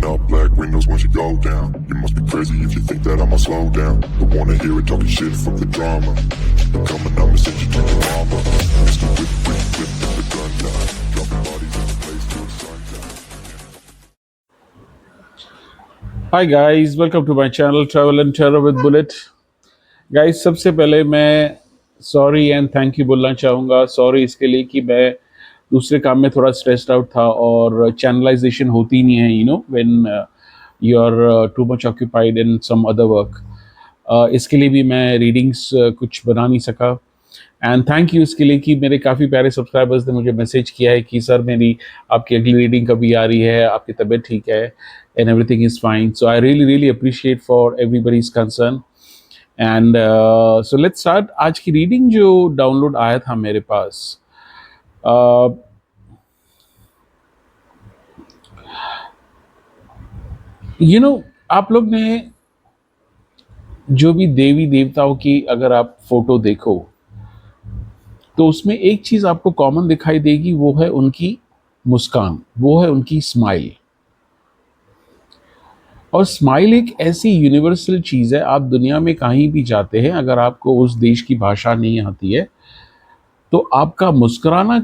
up black windows once you go down. You must be crazy if you think that I'ma slow down. Don't wanna hear it talking shit, fuck the drama. Keep it coming, I'ma send you to your mama. Mr. Whip, whip, whip, with the gun down. Dropping bodies in the place till the sun down. Hi guys, welcome to my channel travel and terror with bullet. Guys, सबसे पहले मैं sorry and thank you बोलना चाहूँगा। Sorry इसके लिए कि मैं दूसरे काम में थोड़ा स्ट्रेस्ड आउट था और चैनलाइजेशन होती नहीं है, when you are too much occupied in some other work. इसके लिए भी मैं रीडिंग्स कुछ बना नहीं सका। एंड थैंक यू इसके लिए कि मेरे काफ़ी प्यारे सब्सक्राइबर्स ने मुझे मैसेज किया है कि सर मेरी आपकी अगली रीडिंग कभी आ रही है, आपकी तबीयत ठीक है and everything is fine. So I really really appreciate for everybody's concern. And so let's start. आज की रीडिंग जो डाउनलोड आया था मेरे पास, आप लोग ने जो भी देवी देवताओं की अगर आप फोटो देखो तो उसमें एक चीज आपको कॉमन दिखाई देगी, वो है उनकी मुस्कान, वो है उनकी स्माइल। और स्माइल एक ऐसी यूनिवर्सल चीज है, आप दुनिया में कहीं भी जाते हैं, अगर आपको उस देश की भाषा नहीं आती है तो आपका मुस्कुराना,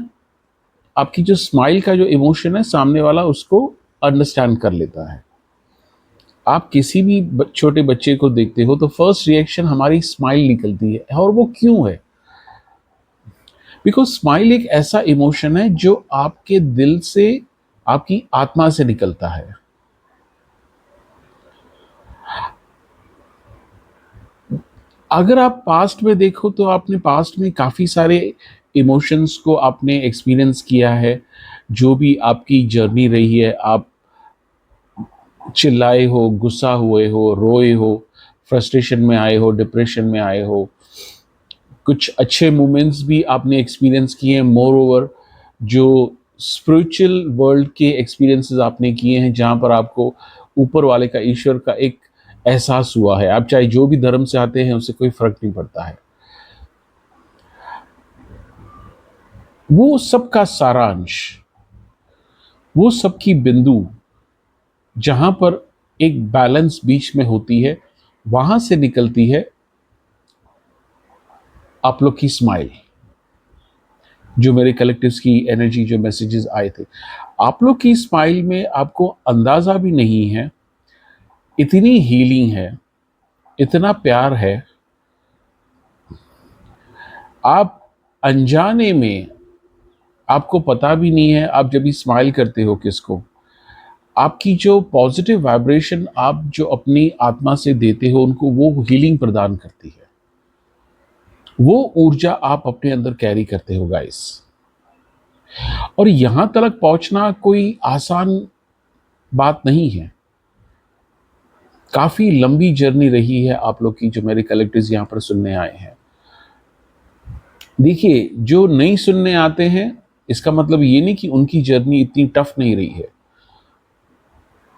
आपकी जो स्माइल का जो इमोशन है, सामने वाला उसको अंडरस्टैंड कर लेता है। आप किसी भी छोटे बच्चे को देखते हो तो फर्स्ट रिएक्शन हमारी स्माइल निकलती है। और वो क्यों है? बिकॉज स्माइल एक ऐसा इमोशन है जो आपके दिल से, आपकी आत्मा से निकलता है। अगर आप पास्ट में देखो तो आपने पास्ट में काफ़ी सारे इमोशंस को आपने एक्सपीरियंस किया है। जो भी आपकी जर्नी रही है, आप चिल्लाए हो, गुस्सा हुए हो, रोए हो, फ्रस्ट्रेशन में आए हो, डिप्रेशन में आए हो, कुछ अच्छे मोमेंट्स भी आपने एक्सपीरियंस किए हैं। मोर ओवर जो स्पिरिचुअल वर्ल्ड के एक्सपीरियंसेस आपने किए हैं, जहाँ पर आपको ऊपर वाले का, ईश्वर का एक एहसास हुआ है। आप चाहे जो भी धर्म से आते हैं, उससे कोई फर्क नहीं पड़ता है। वो सबका सारांश, वो सबकी बिंदु जहां पर एक बैलेंस बीच में होती है, वहां से निकलती है आप लोग की स्माइल। जो मेरे कलेक्टिव्स की एनर्जी, जो मैसेजेस आए थे, आप लोग की स्माइल में आपको अंदाजा भी नहीं है, इतनी हीलिंग है, इतना प्यार है। आप अनजाने में, आपको पता भी नहीं है, आप जब भी स्माइल करते हो किसको, आपकी जो पॉजिटिव वाइब्रेशन आप जो अपनी आत्मा से देते हो उनको, वो हीलिंग प्रदान करती है। वो ऊर्जा आप अपने अंदर कैरी करते हो गाइस। और यहां तक पहुंचना कोई आसान बात नहीं है। काफी लंबी जर्नी रही है आप लोग की, जो मेरे कलेक्टिव्स यहां पर सुनने आए हैं। देखिए, जो नहीं सुनने आते हैं, इसका मतलब ये नहीं कि उनकी जर्नी इतनी टफ नहीं रही है।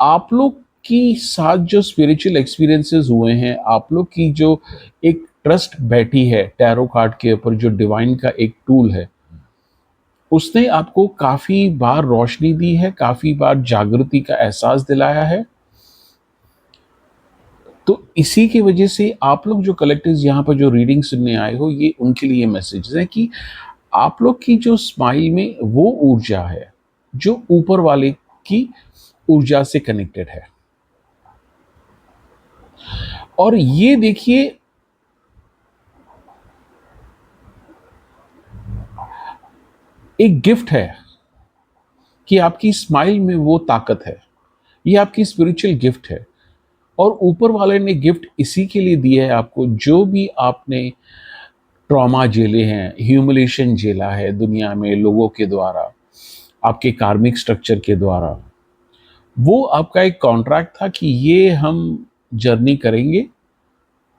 आप लोग की साथ जो स्पिरिचुअल एक्सपीरियंसेस हुए हैं, आप लोग की जो एक ट्रस्ट बैठी है टैरो कार्ड के ऊपर, जो डिवाइन का एक टूल है, उसने आपको काफी बार रोशनी दी है, काफी बार जागृति का एहसास दिलाया है। तो इसी की वजह से आप लोग जो कलेक्टिव्स यहाँ पर जो रीडिंग सुनने आए हो, ये उनके लिए मैसेज है कि आप लोग की जो स्माइल में वो ऊर्जा है जो ऊपर वाले की ऊर्जा से कनेक्टेड है। और ये देखिए, एक गिफ्ट है कि आपकी स्माइल में वो ताकत है। ये आपकी स्पिरिचुअल गिफ्ट है। और ऊपर वाले ने गिफ्ट इसी के लिए दिया है आपको, जो भी आपने ट्रॉमा झेले हैं, ह्यूमिलेशन झेला है दुनिया में लोगों के द्वारा, आपके कार्मिक स्ट्रक्चर के द्वारा, वो आपका एक कॉन्ट्रैक्ट था कि ये हम जर्नी करेंगे।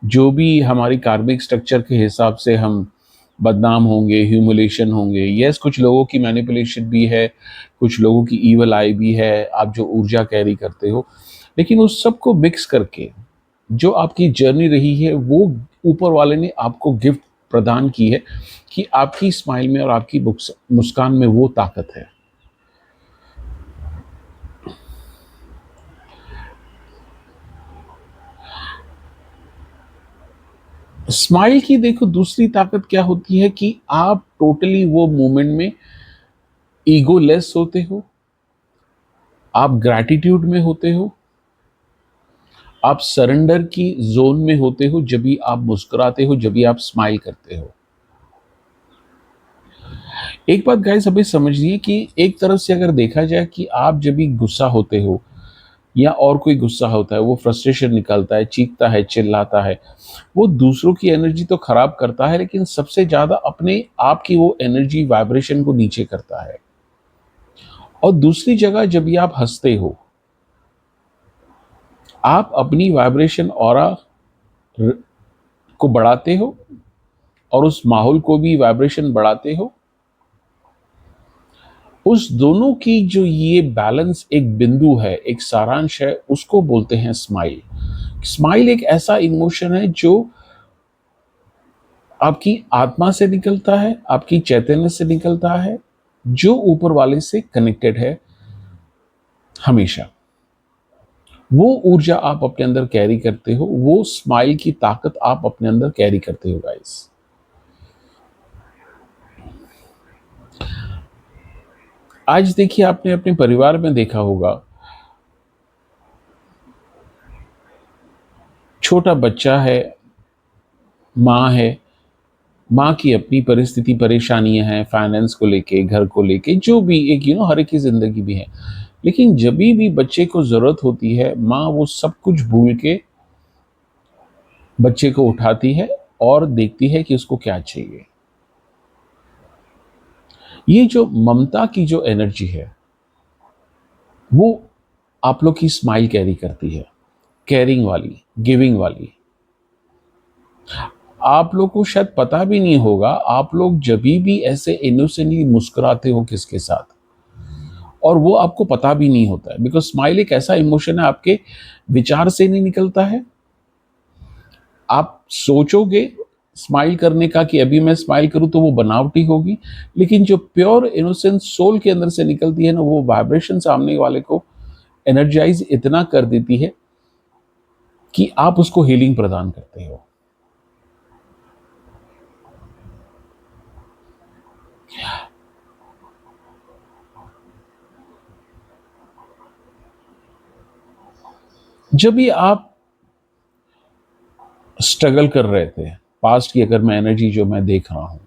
जो भी हमारी कार्मिक स्ट्रक्चर के हिसाब से हम बदनाम होंगे, ह्यूमिलेशन होंगे। यस, कुछ लोगों की मैनिपुलेशन भी है, कुछ लोगों की ईवल आई भी है, आप जो ऊर्जा कैरी करते हो। लेकिन उस सब को मिक्स करके जो आपकी जर्नी रही है, वो ऊपर वाले ने आपको गिफ्ट प्रदान की है कि आपकी स्माइल में और आपकी मुस्कान में वो ताकत है। स्माइल की देखो दूसरी ताकत क्या होती है कि आप टोटली वो मोमेंट में ईगोलेस होते हो, आप ग्रैटिट्यूड में होते हो, आप सरेंडर की जोन में होते हो जब भी आप मुस्कुराते हो, जब भी आप स्माइल करते हो। एक बात गाइस अभी समझिए कि एक तरफ से अगर देखा जाए कि आप जब भी गुस्सा होते हो या और कोई गुस्सा होता है, वो फ्रस्ट्रेशन निकालता है, चीखता है, चिल्लाता है, वो दूसरों की एनर्जी तो खराब करता है, लेकिन सबसे ज्यादा अपने आप की वो एनर्जी वाइब्रेशन को नीचे करता है। और दूसरी जगह जब भी आप हंसते हो, आप अपनी वाइब्रेशन ऑरा को बढ़ाते हो और उस माहौल को भी वाइब्रेशन बढ़ाते हो। उस दोनों की जो ये बैलेंस एक बिंदु है, एक सारांश है, उसको बोलते हैं स्माइल। स्माइल एक ऐसा इमोशन है जो आपकी आत्मा से निकलता है, आपकी चैतन्य से निकलता है, जो ऊपर वाले से कनेक्टेड है हमेशा। वो ऊर्जा आप अपने अंदर कैरी करते हो, वो स्माइल की ताकत आप अपने अंदर कैरी करते हो गाइस। आज देखिए, आपने अपने परिवार में देखा होगा, छोटा बच्चा है, माँ है, माँ की अपनी परिस्थिति परेशानियां हैं, फाइनेंस को लेके, घर को लेके, जो भी एक हर एक की जिंदगी भी है। लेकिन जब भी बच्चे को जरूरत होती है, माँ वो सब कुछ भूल के बच्चे को उठाती है और देखती है कि उसको क्या चाहिए। ये जो ममता की जो एनर्जी है, वो आप लोग की स्माइल कैरी करती है, केयरिंग वाली, गिविंग वाली। आप लोग को शायद पता भी नहीं होगा, आप लोग जब भी ऐसे इनोसेंटली मुस्कुराते हो किसके साथ, और वो आपको पता भी नहीं होता है, बिकॉज स्माइल एक ऐसा इमोशन है, आपके विचार से नहीं निकलता है। आप सोचोगे स्माइल करने का कि अभी मैं स्माइल करूं तो वो बनावटी होगी, लेकिन जो प्योर इनोसेंस सोल के अंदर से निकलती है ना, वो वाइब्रेशन सामने वाले को एनर्जाइज इतना कर देती है कि आप उसको हीलिंग प्रदान करते हो। जब भी आप स्ट्रगल कर रहे थे, पास्ट की अगर मैं एनर्जी जो मैं देख रहा हूं,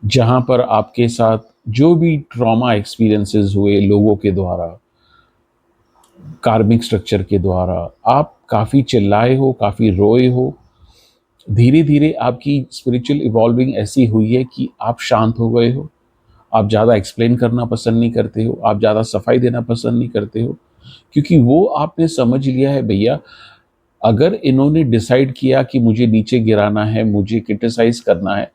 जहां पर आपके साथ जो भी ट्रॉमा एक्सपीरियंसेस हुए लोगों के द्वारा, कार्मिक स्ट्रक्चर के द्वारा, आप काफ़ी चिल्लाए हो, काफ़ी रोए हो, धीरे धीरे आपकी स्पिरिचुअल इवॉल्विंग ऐसी हुई है कि आप शांत हो गए हो, आप ज़्यादा एक्सप्लेन करना पसंद नहीं करते हो, आप ज़्यादा सफाई देना पसंद नहीं करते हो, क्योंकि वो आपने समझ लिया है भैया, अगर इन्होंने डिसाइड किया कि मुझे नीचे गिराना है, मुझे क्रिटिसाइज करना है,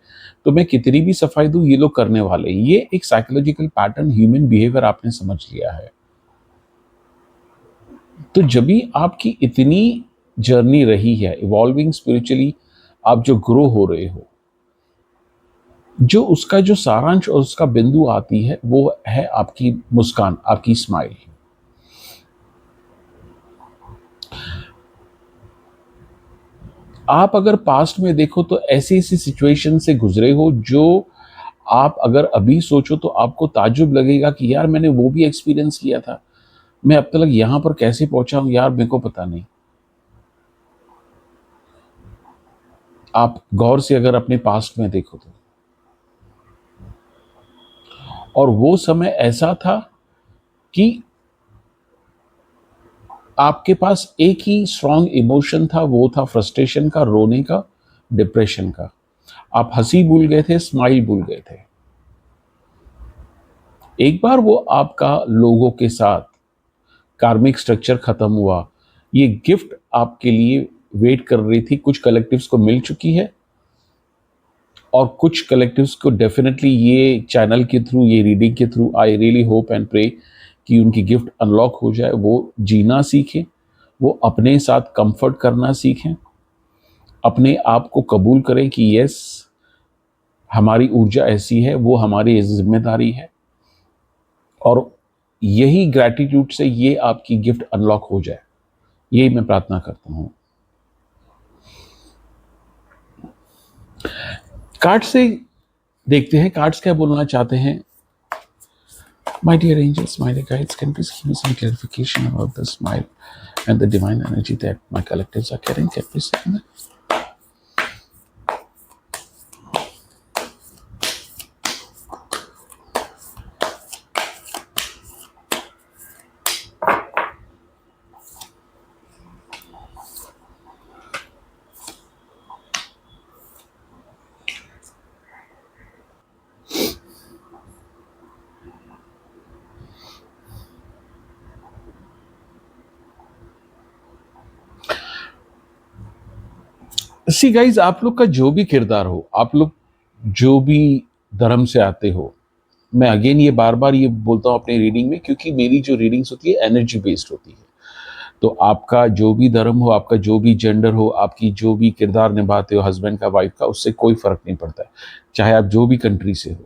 तो मैं कितनी भी सफाई दूं, ये लोग करने वाले हैं। ये एक साइकोलॉजिकल पैटर्न, ह्यूमन बिहेवियर आपने समझ लिया है। तो जब भी आपकी इतनी जर्नी रही है इवॉल्विंग स्पिरिचुअली, आप जो ग्रो हो रहे हो, जो उसका जो सारांश और उसका बिंदु आती है, वो है आपकी मुस्कान, आपकी स्माइल। आप अगर पास्ट में देखो तो ऐसी ऐसी सिचुएशन से गुजरे हो जो आप अगर अभी सोचो तो आपको ताज्जुब लगेगा कि यार मैंने वो भी एक्सपीरियंस किया था, मैं अब तक यहां पर कैसे पहुंचा हूं यार, मेरे को पता नहीं। आप गौर से अगर अपने पास्ट में देखो तो, और वो समय ऐसा था कि आपके पास एक ही स्ट्रॉन्ग इमोशन था, वो था फ्रस्ट्रेशन का, रोने का, डिप्रेशन का। आप हंसी भूल गए थे, स्माइल भूल गए थे। एक बार वो आपका लोगों के साथ कार्मिक स्ट्रक्चर खत्म हुआ, ये गिफ्ट आपके लिए वेट कर रही थी, कुछ कलेक्टिव्स को मिल चुकी है, और कुछ कलेक्टिव्स को डेफिनेटली ये चैनल के थ्रू, ये रीडिंग के through, I really hope and pray कि उनकी गिफ्ट अनलॉक हो जाए, वो जीना सीखें, वो अपने साथ कंफर्ट करना सीखें, अपने आप को कबूल करें कि यस, हमारी ऊर्जा ऐसी है, वो हमारी जिम्मेदारी है, और यही ग्रैटिट्यूड से ये आपकी गिफ्ट अनलॉक हो जाए, यही मैं प्रार्थना करता हूँ। कार्ड से देखते हैं कार्ड्स क्या बोलना चाहते हैं. My dear angels, my dear guides, can you please give me some clarification about the smile and the divine energy that my collectives are carrying? Can you please say that? See guys, आप लोग का जो भी किरदार हो, आप लोग जो भी धर्म से आते हो, मैं अगेन ये बार बार ये बोलता हूँ अपनी रीडिंग में, क्योंकि मेरी जो रीडिंग्स होती है एनर्जी बेस्ड होती है. तो आपका जो भी धर्म हो, आपका जो भी जेंडर हो, आपकी जो भी किरदार निभाते हो हस्बैंड का, वाइफ का, उससे कोई फर्क नहीं पड़ता है, चाहे आप जो भी कंट्री से हो.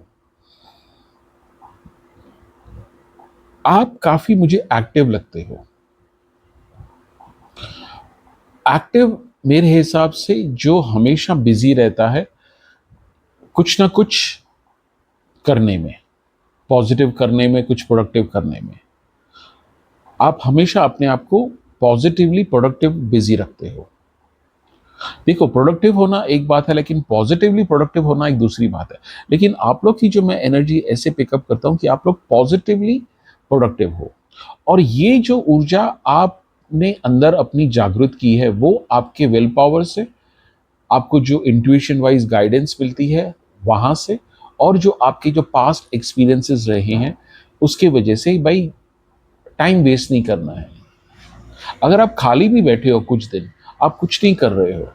आप काफी मुझे एक्टिव लगते हो. एक्टिव मेरे हिसाब से जो हमेशा बिजी रहता है कुछ ना कुछ करने में, पॉजिटिव करने में, कुछ प्रोडक्टिव करने में. आप हमेशा अपने आप को पॉजिटिवली प्रोडक्टिव बिजी रखते हो. देखो, प्रोडक्टिव होना एक बात है, लेकिन पॉजिटिवली प्रोडक्टिव होना एक दूसरी बात है. लेकिन आप लोग की जो मैं एनर्जी ऐसे पिकअप करता हूं कि आप लोग पॉजिटिवली प्रोडक्टिव हो, और ये जो ऊर्जा आपने अंदर अपनी जागृत की है वो आपके विल पावर से, आपको जो इंट्यूशन वाइज गाइडेंस मिलती है वहां से, और जो आपके जो पास्ट एक्सपीरियंसेस रहे हैं उसके वजह से. भाई, टाइम वेस्ट नहीं करना है. अगर आप खाली भी बैठे हो कुछ दिन, आप कुछ नहीं कर रहे हो,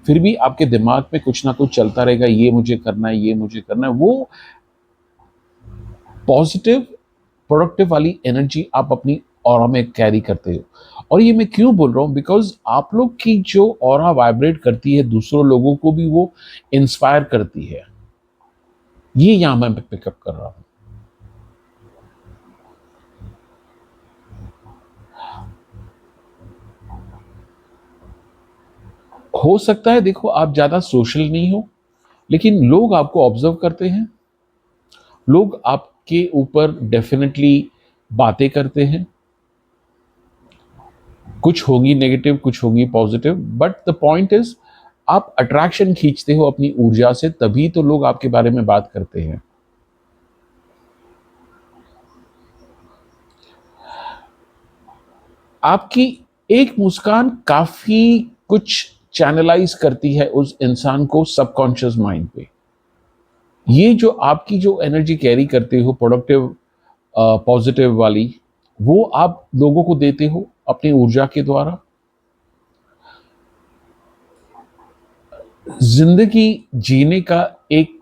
फिर भी आपके दिमाग में कुछ ना कुछ चलता रहेगा, ये मुझे करना है, ये मुझे करना है. वो पॉजिटिव प्रोडक्टिव वाली एनर्जी आप अपनी ऑरा में कैरी करते हो. और ये मैं क्यों बोल रहा हूँ, बिकॉज आप लोग की जो ऑरा वाइब्रेट करती है दूसरों लोगों को भी वो इंस्पायर करती है. ये यहां मैं पिकअप कर रहा हूं. हो सकता है, देखो, आप ज्यादा सोशल नहीं हो, लेकिन लोग आपको ऑब्जर्व करते हैं, लोग आपके ऊपर डेफिनेटली बातें करते हैं. कुछ होगी नेगेटिव, कुछ होगी positive, but the point is आप अट्रैक्शन खींचते हो अपनी ऊर्जा से, तभी तो लोग आपके बारे में बात करते हैं. आपकी एक मुस्कान काफी कुछ चैनलाइज करती है उस इंसान को सबकॉन्शियस माइंड पे. ये जो आपकी जो एनर्जी कैरी करते हो प्रोडक्टिव पॉजिटिव वाली, वो आप लोगों को देते हो अपनी ऊर्जा के द्वारा. जिंदगी जीने का एक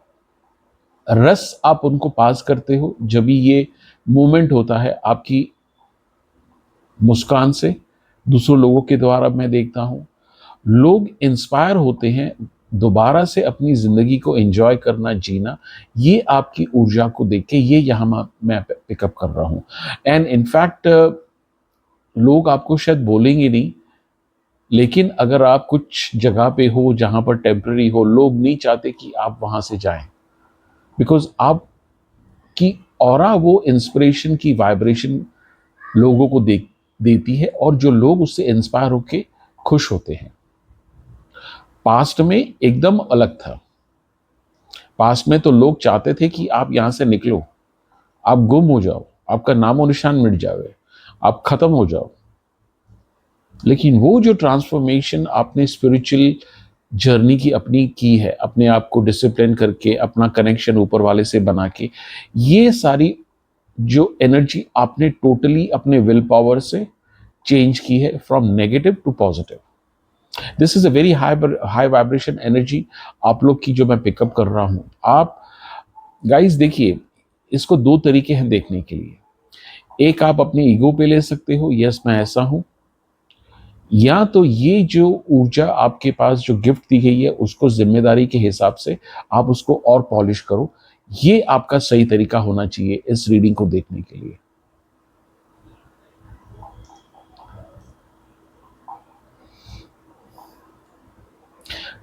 रस आप उनको पास करते हो जब भी ये मूवमेंट होता है आपकी मुस्कान से. दूसरों लोगों के द्वारा मैं देखता हूं लोग इंस्पायर होते हैं दोबारा से अपनी जिंदगी को एंजॉय करना, जीना. ये आपकी ऊर्जा को देख के ये यहां मैं पिकअप कर रहा हूं. एंड इनफैक्ट लोग आपको शायद बोलेंगे नहीं, लेकिन अगर आप कुछ जगह पे हो जहां पर टेम्पररी हो, लोग नहीं चाहते कि आप वहां से जाएं, बिकॉज आपकी ऑरा वो इंस्पिरेशन की वाइब्रेशन लोगों को देती है, और जो लोग उससे इंस्पायर होके खुश होते हैं. पास्ट में एकदम अलग था. पास्ट में तो लोग चाहते थे कि आप यहां से निकलो, आप गुम हो जाओ, आपका नामो निशान मिट जाए, आप खत्म हो जाओ. लेकिन वो जो ट्रांसफॉर्मेशन आपने स्पिरिचुअल जर्नी की अपनी की है, अपने आप को डिसिप्लिन करके, अपना कनेक्शन ऊपर वाले से बना के, ये सारी जो एनर्जी आपने टोटली अपने विल पावर से चेंज की है from negative to positive. This is a very high vibration energy आप लोग की जो मैं पिकअप कर रहा हूं. आप गाइस देखिए, इसको दो तरीके हैं देखने के लिए. एक, आप अपने ईगो पे ले सकते हो, यस मैं ऐसा हूं, या तो ये जो ऊर्जा आपके पास जो गिफ्ट दी गई है उसको जिम्मेदारी के हिसाब से आप उसको और पॉलिश करो. ये आपका सही तरीका होना चाहिए इस रीडिंग को देखने के लिए.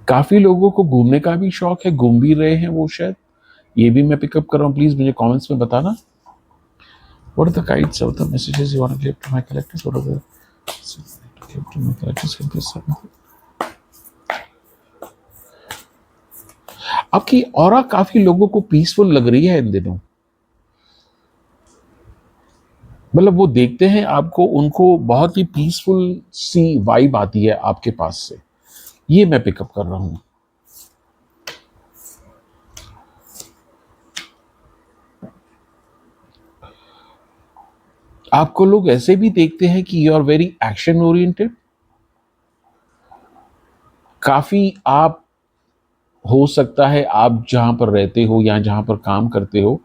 काफी लोगों को घूमने का भी शौक है, घूम भी रहे हैं वो शायद, ये भी मैं पिकअप कर रहा हूँ। प्लीज मुझे कमेंट्स में बताना। What are the guides or the messages you want to give to my collectors? What are the give to my collectors in this segment? आपकी ऑरा काफी लोगों को पीसफुल लग रही है इन दिनों। मतलब वो देखते हैं आपको, उनको बहुत ही पीसफुल सी वाइब आती है आपके पास से, ये मैं पिकअप कर रहा हूं। आपको लोग ऐसे भी देखते हैं कि you are very action oriented. काफी आप, हो सकता है आप जहां पर रहते हो या जहां पर काम करते हो,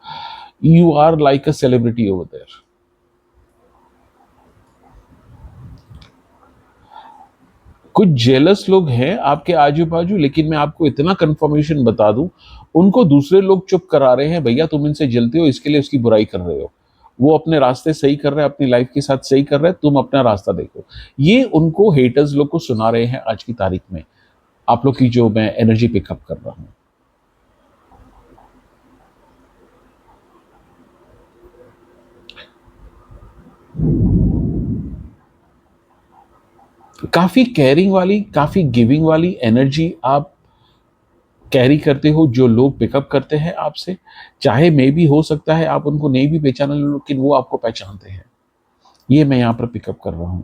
you are like a celebrity over there. कुछ जेलस लोग हैं आपके आजू बाजू, लेकिन मैं आपको इतना कंफर्मेशन बता दूं, उनको दूसरे लोग चुप करा रहे हैं, भैया तुम इनसे जलते हो इसके लिए उसकी बुराई कर रहे हो। वो अपने रास्ते सही कर रहे हैं, अपनी लाइफ के साथ सही कर रहे हैं, तुम अपना रास्ता देखो। ये उनको हेटर्स लोग को सुना रहे हैं आज की तारीख में, आप लोग की जो मैं एनर्जी पिकअप कर रहा हूं। काफी केयरिंग वाली, काफी गिविंग वाली एनर्जी आप कैरी करते हो, जो लोग पिकअप करते हैं आपसे। चाहे मे भी हो सकता है आप उनको नहीं भी पहचाना, लेकिन वो आपको पहचानते हैं, ये मैं यहां पर पिकअप कर रहा हूं।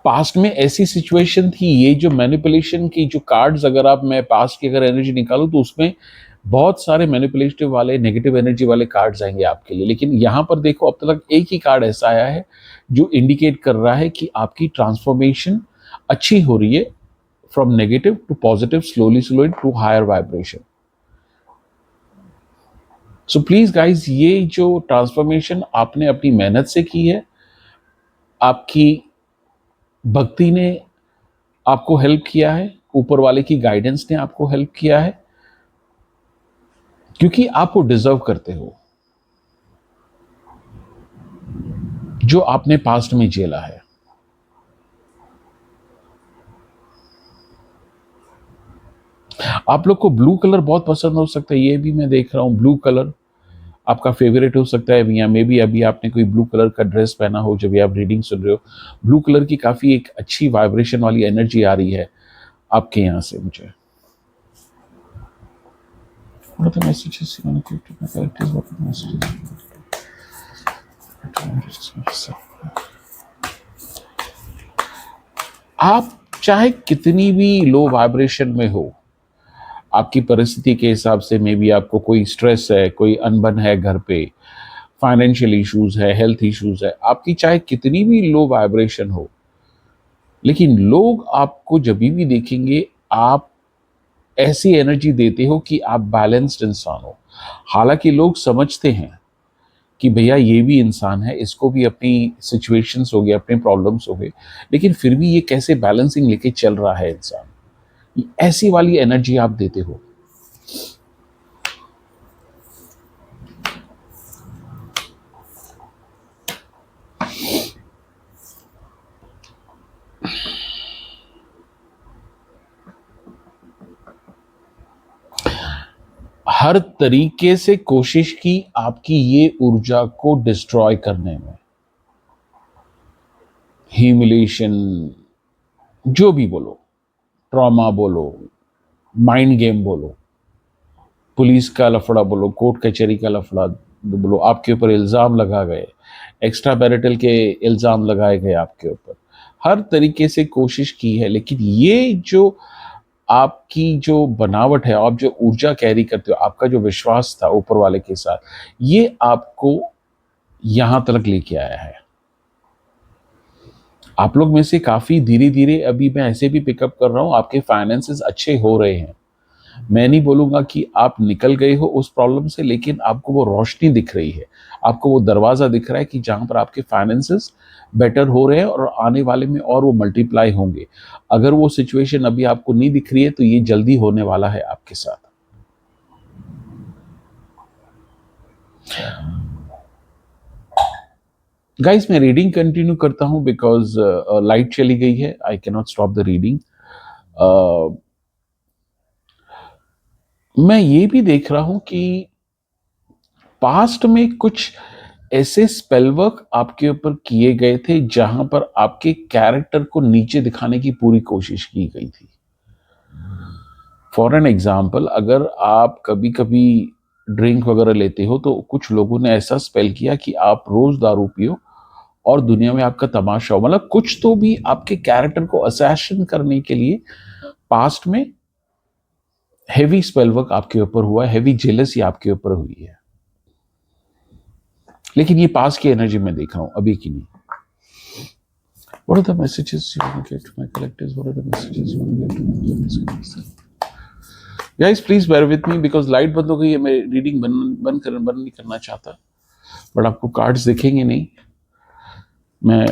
पास्ट में ऐसी सिचुएशन थी, ये जो मैनिपुलेशन की जो कार्ड्स, अगर आप, मैं पास्ट की अगर एनर्जी निकालूं तो उसमें बहुत सारे मैनिपुलेटिव वाले, नेगेटिव एनर्जी वाले कार्ड्स आएंगे आपके लिए। लेकिन यहां पर देखो, अब तक एक ही कार्ड ऐसा आया है जो इंडिकेट कर रहा है कि आपकी ट्रांसफॉर्मेशन अच्छी हो रही है, from negative to positive, slowly slowly to higher vibration. So please guys, ये जो ट्रांसफॉर्मेशन आपने अपनी मेहनत से की है, आपकी भक्ति ने आपको हेल्प किया है, ऊपर वाले की गाइडेंस ने आपको हेल्प किया है, क्योंकि आप वो डिजर्व करते हो जो आपने पास्ट में झेला है। आप लोग को ब्लू कलर बहुत पसंद हो सकता है, ये भी मैं देख रहा हूं। ब्लू कलर आपका फेवरेट हो सकता है, या मे बी अभी आपने कोई ब्लू कलर का ड्रेस पहना हो जब भी आप रीडिंग सुन रहे हो। ब्लू कलर की काफी एक अच्छी वाइब्रेशन वाली एनर्जी आ रही है आपके यहां से मुझे। What are the messages you want to give to my characters? What are the messages? आप चाहे कितनी भी लो वाइब्रेशन में हो, आपकी परिस्थिति के हिसाब से, मे बी आपको कोई स्ट्रेस है, कोई अनबन है घर पे, फाइनेंशियल इश्यूज है, हेल्थ इश्यूज है, आपकी चाहे कितनी भी लो वाइब्रेशन हो, लेकिन लोग आपको जब भी देखेंगे, आप ऐसी एनर्जी देते हो कि आप बैलेंस्ड इंसान हो। हालांकि लोग समझते हैं कि भैया ये भी इंसान है, इसको भी अपनी सिचुएशंस हो गए, अपने प्रॉब्लम्स हो गए, लेकिन फिर भी ये कैसे बैलेंसिंग लेके चल रहा है इंसान, ऐसी वाली एनर्जी आप देते हो। हर तरीके से कोशिश की आपकी ये ऊर्जा को डिस्ट्रॉय करने में, ह्यूमिलेशन, जो भी बोलो, ट्रॉमा बोलो, माइंड गेम बोलो, पुलिस का लफड़ा बोलो, कोर्ट कचहरी का लफड़ा बोलो, आपके ऊपर इल्ज़ाम लगा गए, एक्स्ट्रा मैरिटल के इल्ज़ाम लगाए गए आपके ऊपर, हर तरीके से कोशिश की है। लेकिन ये जो आपकी जो बनावट है, आप जो ऊर्जा कैरी करते हो, आपका जो विश्वास था ऊपर वाले के साथ, ये आपको यहां तक लेके आया है। आप लोग में से काफी धीरे धीरे, अभी मैं ऐसे भी पिकअप कर रहा हूं, आपके फाइनेंसेस अच्छे हो रहे हैं। मैं नहीं बोलूंगा कि आप निकल गए हो उस प्रॉब्लम से, लेकिन आपको वो रोशनी दिख रही है, आपको वो दरवाजा दिख रहा है कि जहां पर आपके फाइनेंसेस बेटर हो रहे हैं और आने वाले में और वो मल्टीप्लाई होंगे। अगर वो सिचुएशन अभी आपको नहीं दिख रही है तो ये जल्दी होने वाला है आपके साथ। गाइस, मैं रीडिंग कंटिन्यू करता हूं बिकॉज लाइट चली गई है, I can not stop the reading. मैं ये भी देख रहा हूं कि पास्ट में कुछ ऐसे स्पेल वर्क आपके ऊपर किए गए थे जहां पर आपके कैरेक्टर को नीचे दिखाने की पूरी कोशिश की गई थी। फॉर एन एग्जाम्पल, अगर आप कभी कभी ड्रिंक वगैरह लेते हो तो कुछ लोगों ने ऐसा स्पेल किया कि आप रोज दारू पियो और दुनिया में आपका तमाशा हो। मतलब कुछ तो भी आपके कैरेक्टर को असैसिन करने के लिए पास्ट में हेवी स्पेल वर्क आपके ऊपर हुआ है, हेवी जेलसी आपके ऊपर हुई है। लेकिन ये पास की एनर्जी में देख रहा हूं, अभी की नहीं। What are the messages you want to get to my collectives? What are the messages you want to get to my collectives? Guys, please bear with me because light बंद हो गई है। मैं रीडिंग बंद नहीं करना चाहता, बट आपको कार्ड्स दिखेंगे नहीं, मैं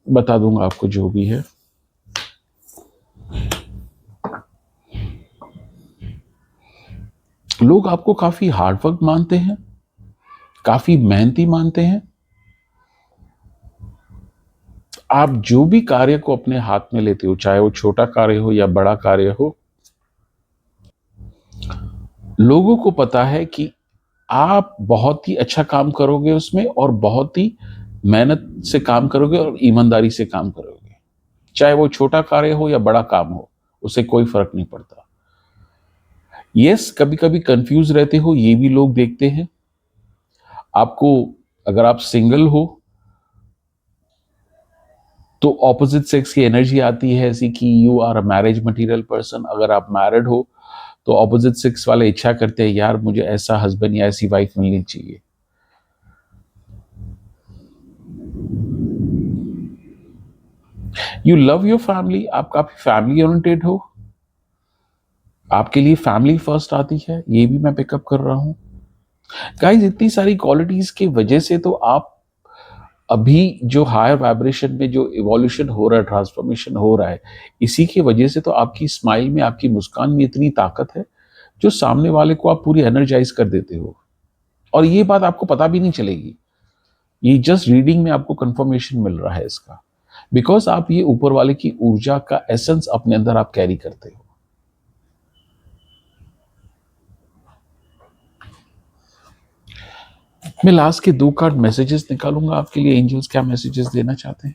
बता दूंगा आपको जो भी है। लोग आपको काफी हार्ड वर्क मानते हैं, काफी मेहनती मानते हैं। आप जो भी कार्य को अपने हाथ में लेते हो, चाहे वो छोटा कार्य हो या बड़ा कार्य हो, लोगों को पता है कि आप बहुत ही अच्छा काम करोगे उसमें, और बहुत ही मेहनत से काम करोगे और ईमानदारी से काम करोगे। चाहे वो छोटा कार्य हो या बड़ा काम हो, उससे कोई फर्क नहीं पड़ता। यस, कभी कभी कंफ्यूज रहते हो, ये भी लोग देखते हैं आपको। अगर आप सिंगल हो तो ऑपोजिट सेक्स की एनर्जी आती है ऐसी कि you are a marriage material person. अगर आप मैरिड हो तो ऑपोजिट सेक्स वाले इच्छा करते हैं, यार मुझे ऐसा हस्बैंड या ऐसी वाइफ मिलनी चाहिए। यू लव योर फैमिली, आप काफी फैमिली ओरिएंटेड हो, आपके लिए फैमिली फर्स्ट आती है, ये भी मैं पिकअप कर रहा हूं। गाइस, इतनी सारी क्वालिटीज की वजह से तो आप अभी जो हायर वाइब्रेशन में जो इवोल्यूशन हो रहा है, ट्रांसफॉर्मेशन हो रहा है, इसी की वजह से तो आपकी स्माइल में, आपकी मुस्कान में इतनी ताकत है जो सामने वाले को आप पूरी एनर्जाइज कर देते हो। और ये बात आपको पता भी नहीं चलेगी, ये जस्ट रीडिंग में आपको कंफर्मेशन मिल रहा है इसका, बिकॉज आप ये ऊपर वाले की ऊर्जा का एसेंस अपने अंदर आप कैरी करते हो। मैं लास्ट के 2 कार्ड मैसेजेस निकालूंगा आपके लिए। एंजल्स क्या मैसेजेस देना चाहते हैं?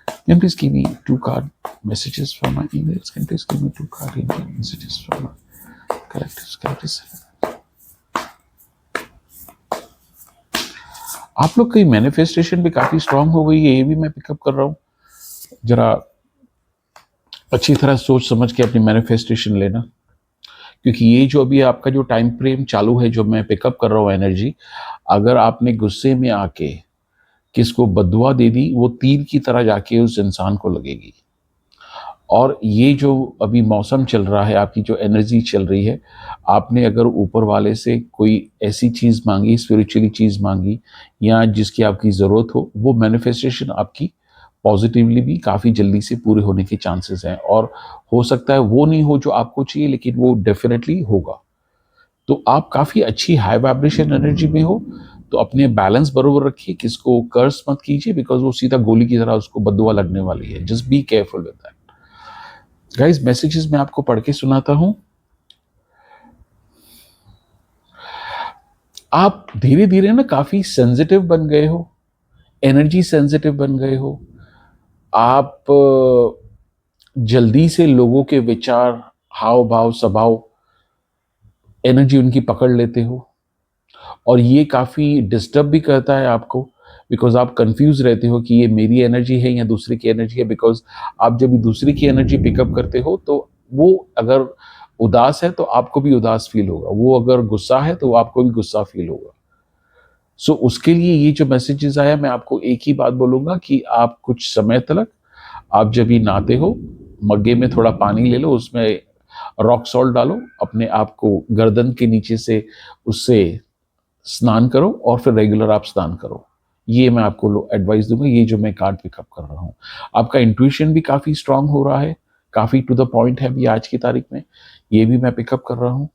Can you please give me 2 card messages from my emails? Can you please give me 2 card angel messages from my characters? आप लोग की मैनिफेस्टेशन भी काफी स्ट्रांग हो गई है, ये भी मैं पिकअप कर रहा हूँ। जरा अच्छी तरह सोच समझ के अपनी मैनिफेस्टेशन लेना, क्योंकि ये जो अभी आपका जो टाइम फ्रेम चालू है, जो मैं पिकअप कर रहा हूँ एनर्जी, अगर आपने गुस्से में आके किसको बददुआ दे दी, वो तीर की तरह जाके उस इंसान को लगेगी। और ये जो अभी मौसम चल रहा है, आपकी जो एनर्जी चल रही है, आपने अगर ऊपर वाले से कोई ऐसी चीज़ मांगी, स्पिरिचुअली चीज़ मांगी, या जिसकी आपकी ज़रूरत हो, वो मैनिफेस्टेशन आपकी पॉजिटिवली भी काफ़ी जल्दी से पूरे होने के चांसेस हैं। और हो सकता है वो नहीं हो जो आपको चाहिए, लेकिन वो डेफिनेटली होगा। तो आप काफ़ी अच्छी हाई वाइब्रेशन एनर्जी में हो, तो अपने बैलेंस बरोबर रखिए, किसको कर्स मत कीजिए, बिकॉज वो सीधा गोली की तरह उसको बद्दुआ लगने वाली है। Just be careful with that. Guys, messages मैं आपको पढ़ के सुनाता हूं। आप धीरे धीरे ना काफी सेंसिटिव बन गए हो, एनर्जी सेंसिटिव बन गए हो। आप जल्दी से लोगों के विचार, हाव भाव, स्वभाव, एनर्जी उनकी पकड़ लेते हो, और ये काफी डिस्टर्ब भी करता है आपको, बिकॉज आप कंफ्यूज रहते हो कि ये मेरी एनर्जी है या दूसरे की एनर्जी है। बिकॉज आप जब दूसरे की एनर्जी पिकअप करते हो तो वो अगर उदास है तो आपको भी उदास फील होगा, वो अगर गुस्सा है तो आपको भी गुस्सा फील होगा। सो उसके लिए ये जो मैसेजेस आया, मैं आपको एक ही बात बोलूंगा कि आप कुछ समय तक, आप जब भी नहाते हो, मग्गे में थोड़ा पानी ले लो, उसमें रॉक सॉल्ट डालो, अपने आप को गर्दन के नीचे से उससे स्नान करो, और फिर रेगुलर आप स्नान करो। ये मैं आपको एडवाइस दूंगा, ये जो मैं कार्ड पिकअप कर रहा हूँ। आपका इंट्यूशन भी काफी स्ट्रांग हो रहा है, काफी टू द पॉइंट है भी आज की तारीख में, ये भी मैं पिकअप कर रहा हूँ।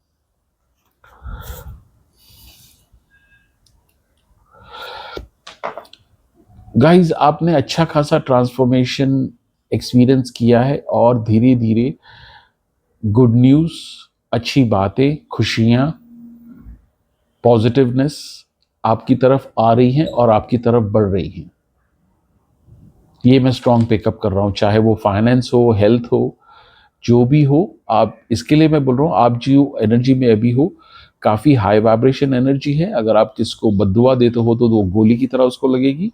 गाइज, आपने अच्छा खासा ट्रांसफॉर्मेशन एक्सपीरियंस किया है और धीरे धीरे गुड न्यूज़, अच्छी बातें, खुशियाँ, पॉजिटिवनेस आपकी तरफ आ रही हैं और आपकी तरफ बढ़ रही हैं। ये मैं स्ट्रॉन्ग पिकअप कर रहा हूँ, चाहे वो फाइनेंस हो, हेल्थ हो, जो भी हो। आप इसके लिए मैं बोल रहा हूँ, आप जो एनर्जी में अभी हो काफ़ी हाई वाइब्रेशन एनर्जी है। अगर आप किसको बद्दुआ देते हो तो वो गोली की तरह उसको लगेगी,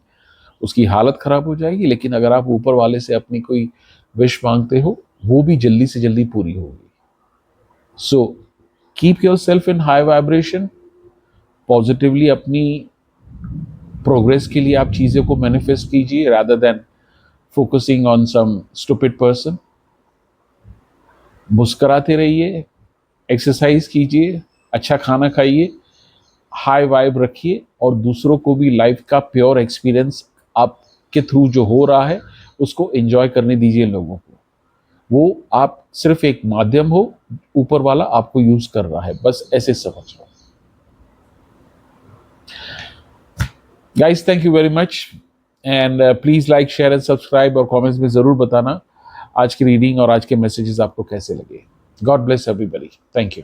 उसकी हालत खराब हो जाएगी। लेकिन अगर आप ऊपर वाले से अपनी कोई विश मांगते हो, वो भी जल्दी से जल्दी पूरी होगी। So keep yourself in high vibration. Positively अपनी प्रोग्रेस के लिए आप चीज़ों को मैनिफेस्ट कीजिए rather than focusing on some stupid person. मुस्कराते रहिए, एक्सरसाइज कीजिए, अच्छा खाना खाइए, हाई वाइब रखिए और दूसरों को भी लाइफ का प्योर एक्सपीरियंस आपके थ्रू जो हो रहा है उसको एंजॉय करने दीजिए लोगों को। वो आप सिर्फ एक माध्यम हो, ऊपर वाला आपको यूज कर रहा है, बस ऐसे समझ लो। Guys, thank you very much and please like, share and subscribe और कमेंट्स में जरूर बताना आज की रीडिंग और आज के मैसेजेस आपको कैसे लगे। God bless everybody. Thank you.